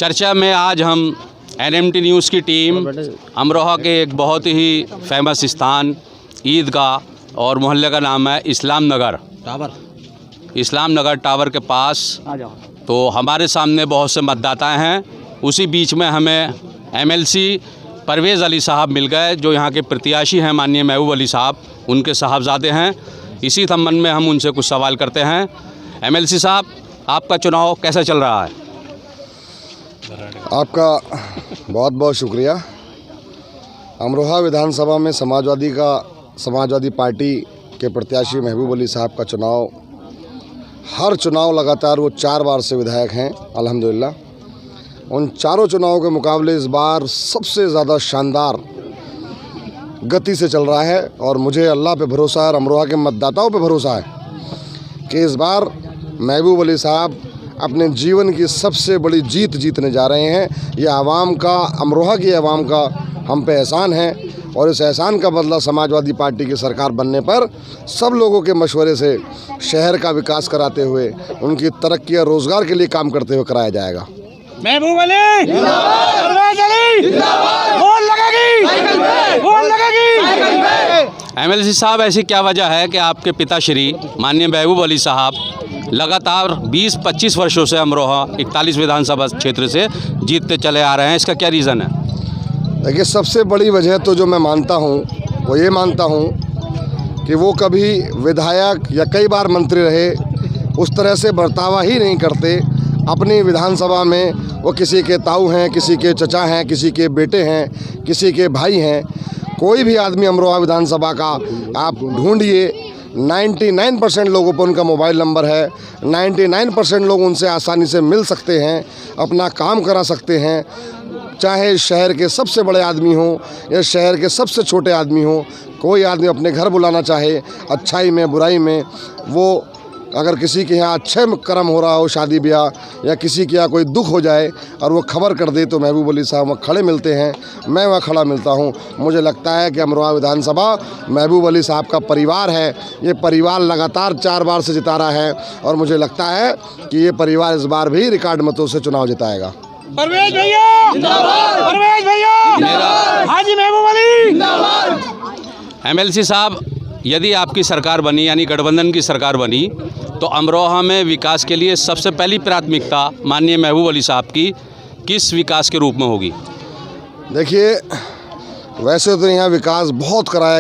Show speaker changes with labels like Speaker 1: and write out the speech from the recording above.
Speaker 1: चर्चा में आज हम NMT न्यूज़ की टीम अमरोहा के एक बहुत ही फेमस स्थान ईदगाह और मोहल्ले का नाम है इस्लाम नगर टावर के पास। तो हमारे सामने बहुत से मतदाता हैं। उसी बीच में हमें MLC परवेज़ अली साहब मिल गए, जो यहाँ के प्रत्याशी हैं माननीय महबूब अली साहब, उनके साहबजादे हैं। इसी संबंध में हम उनसे कुछ सवाल करते हैं। MLC साहब, आपका चुनाव कैसा चल रहा है?
Speaker 2: आपका बहुत बहुत शुक्रिया। अमरोहा विधानसभा में समाजवादी पार्टी के प्रत्याशी महबूब अली साहब का चुनाव, हर चुनाव लगातार वो 4 बार से विधायक हैं अल्हम्दुलिल्लाह। उन चारों चुनावों के मुकाबले इस बार सबसे ज़्यादा शानदार गति से चल रहा है और मुझे अल्लाह पे भरोसा है और अमरोहा के मतदाताओं पे भरोसा है कि इस बार महबूब अली साहब अपने जीवन की सबसे बड़ी जीत जीतने जा रहे हैं। ये आवाम का, अमरोहा की आवाम का हम पे एहसान है और इस एहसान का बदला समाजवादी पार्टी की सरकार बनने पर सब लोगों के मशवरे से शहर का विकास कराते हुए, उनकी तरक्की और रोज़गार के लिए काम करते हुए कराया जाएगा।
Speaker 3: महबूब अली परवेज़ अली बोल लगेगी।
Speaker 1: MLC साहब, ऐसी क्या वजह है कि आपके पिताश्री माननीय महबूब अली साहब लगातार 20-25 वर्षों से अमरोहा 41 विधानसभा क्षेत्र से जीतते चले आ रहे हैं? इसका क्या रीज़न है?
Speaker 2: देखिए, सबसे बड़ी वजह तो जो मैं मानता हूँ वो ये मानता हूँ कि वो कभी विधायक या कई बार मंत्री रहे, उस तरह से बर्तावा ही नहीं करते। अपनी विधानसभा में वो किसी के ताऊ हैं, किसी के चचा हैं, किसी के बेटे हैं, किसी के भाई हैं। कोई भी आदमी अमरोहा विधानसभा का आप ढूंढिए, 99% लोगों पर उनका मोबाइल नंबर है, 99% लोग उनसे आसानी से मिल सकते हैं, अपना काम करा सकते हैं। चाहे शहर के सबसे बड़े आदमी हों या शहर के सबसे छोटे आदमी हों, कोई आदमी अपने घर बुलाना चाहे, अच्छाई में बुराई में, वो अगर किसी के यहाँ अच्छे कर्म हो रहा हो, शादी ब्याह, या किसी के यहाँ कोई दुख हो जाए और वो खबर कर दे तो महबूब अली साहब वहाँ खड़े मिलते हैं। मैं वहाँ खड़ा मिलता हूँ। मुझे लगता है कि अमरोहा विधानसभा महबूब अली साहब का परिवार है। ये परिवार लगातार 4 बार से जिता रहा है और मुझे लगता है कि ये परिवार इस बार भी रिकॉर्ड मतों से चुनाव जिताएगा।
Speaker 3: परवेज़ भैया हाजी महबूब अली।
Speaker 1: MLC साहब, यदि आपकी सरकार बनी, यानी गठबंधन की सरकार बनी, तो अमरोहा में विकास के लिए सबसे पहली प्राथमिकता माननीय महबूब अली साहब की किस विकास के रूप में होगी?
Speaker 2: देखिए, वैसे तो यहाँ विकास बहुत कराया